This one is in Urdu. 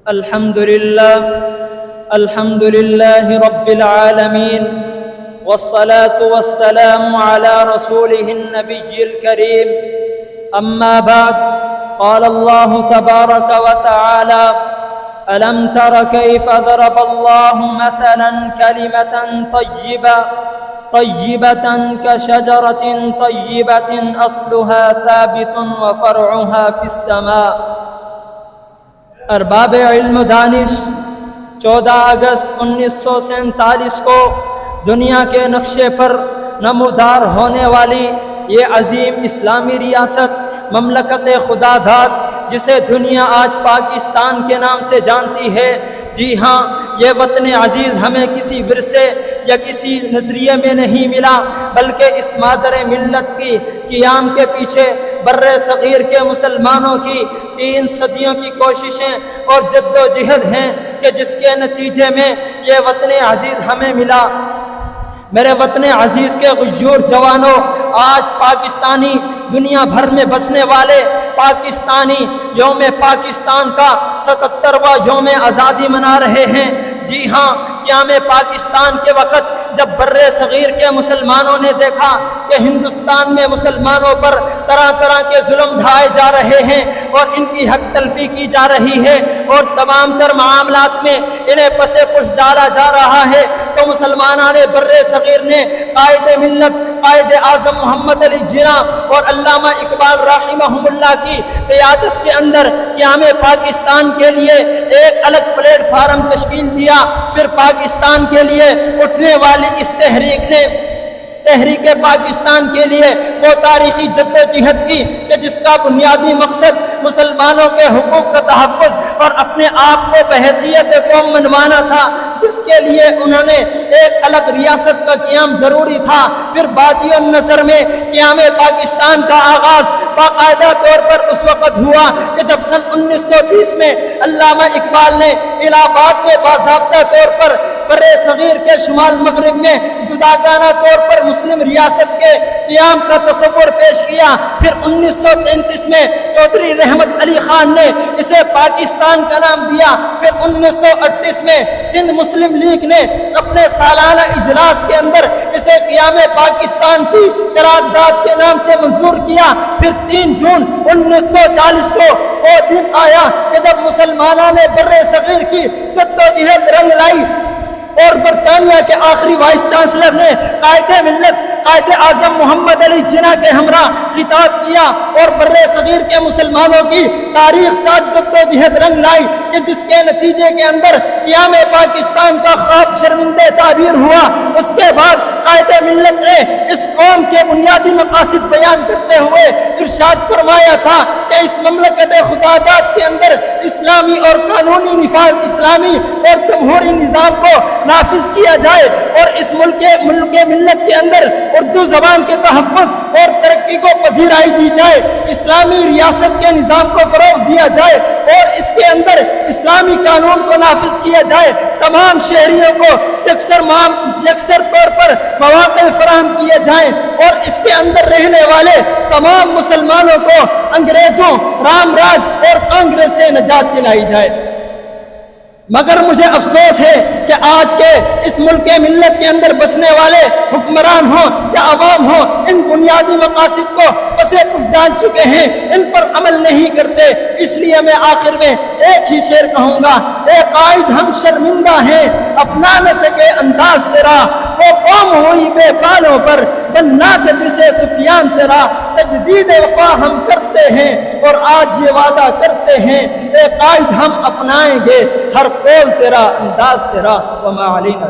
الحمد لله رب العالمين والصلاة والسلام على رسوله النبي الكريم أما بعد قال الله تبارك وتعالى ألم تر كيف ضرب الله مثلا كلمة طيبة كشجرة طيبة أصلها ثابت وفرعها في السماء۔ ارباب علم و دانش 14 اگست 1947 کو دنیا کے نقشے پر نمودار ہونے والی یہ عظیم اسلامی ریاست مملکت خدا داد، جسے دنیا آج پاکستان کے نام سے جانتی ہے، جی ہاں، یہ وطن عزیز ہمیں کسی ورثے یا کسی نظریے میں نہیں ملا، بلکہ اس مادر ملت کی قیام کے پیچھے بر صغیر کے مسلمانوں کی 3 صدیوں کی کوششیں اور جد و جہد ہیں کہ جس کے نتیجے میں یہ وطن عزیز ہمیں ملا۔ میرے وطن عزیز کے غیور جوانوں، آج پاکستانی دنیا بھر میں بسنے والے پاکستانی یوم پاکستان کا 77واں یوم آزادی منا رہے ہیں۔ جی ہاں، قیام پاکستان کے وقت جب بر صغیر کے مسلمانوں نے دیکھا کہ ہندوستان میں مسلمانوں پر طرح طرح کے ظلم ڈھائے جا رہے ہیں اور ان کی حق تلفی کی جا رہی ہے اور تمام تر معاملات میں انہیں پس پش ڈالا جا رہا ہے، تو مسلمانان بر صغیر نے قائد ملت قائد اعظم محمد علی جناح اور علامہ اقبال رحمہم اللہ کی قیادت کے اندر قیام پاکستان کے لیے ایک الگ پلیٹ فارم تشکیل دیا۔ پھر پاکستان کے لیے اٹھنے والی اس تحریک پاکستان کے لیے وہ تاریخی جد و جہد کی کہ جس کا بنیادی مقصد مسلمانوں کے حقوق کا تحفظ اور اپنے آپ کو بحیثیت قوم منوانا تھا، جس کے لیے انہوں نے ایک الگ ریاست کا قیام ضروری تھا۔ پھر وادی النصر میں قیام پاکستان کا آغاز باقاعدہ طور پر اس وقت ہوا کہ جب سن 1920 میں علامہ اقبال نے الہ آباد میں باضابطہ طور پر بر صغیر کے شمال مغرب میں جداگانہ طور پر مسلم ریاست کے قیام کا تصور پیش کیا۔ پھر 1933 میں چودھری رحمت علی خان نے اسے پاکستان کا نام دیا۔ پھر 1938 میں سندھ مسلم لیگ نے اپنے سالانہ اجلاس کے اندر اسے قیام پاکستان کی قرارداد کے نام سے منظور کیا۔ پھر 3 جون 1940 کو وہ دن آیا کہ جب مسلمانوں نے بر صغیر کی جدوجہد رنگ لائی اور برطانیہ کے آخری وائس چانسلر نے قائد ملت قائد اعظم محمد علی جناح کے ہمراہ خطاب کیا اور بر صغیر کے مسلمانوں کی تاریخ ساتھ جد و جہد رنگ لائی کہ جس کے نتیجے کے اندر قیام پاکستان کا خواب شرمندہ تعبیر ہوا۔ اس کے بعد قائد ملت نے اس قوم کے بنیادی مقاصد بیان کرتے ہوئے ارشاد فرمایا تھا کہ اس مملکت خدا داد کے اندر اسلامی اور قانونی نفاذ اسلامی اور جمہوری نظام کو نافذ کیا جائے اور اس ملک ملت کے اندر اردو زبان کے تحفظ اور ترقی کو پذیرائی دی جائے، اسلامی ریاست کے نظام کو فروغ دیا جائے اور اس کے اندر اسلامی قانون کو نافذ کیا جائے، تمام شہریوں کو یکسر طور پر مواقع فراہم کیے جائیں اور اس کے اندر رہنے والے تمام مسلمانوں کو انگریزوں، رام راج اور کانگریس سے نجات دلائی جائے۔ مگر مجھے افسوس ہے کہ آج کے اس ملک ملت کے اندر بسنے والے حکمران ہوں یا عوام ہوں، ان بنیادی مقاصد کو پسے پش ڈال چکے ہیں، ان پر عمل نہیں کرتے۔ اس لیے میں آخر میں ایک ہی شعر کہوں گا، اے قائد ہم شرمندہ ہیں اپنا نہ سکے انداز تیرا، وہ قوم ہوئی بے بالوں پر بننا تھا جسے سفیان تیرا، تجدید وفا ہم کرتے ہیں اور آج یہ وعدہ کرتے ہیں، اے قائد ہم اپنائیں گے ہر قول تیرا انداز تیرا، وما علینا۔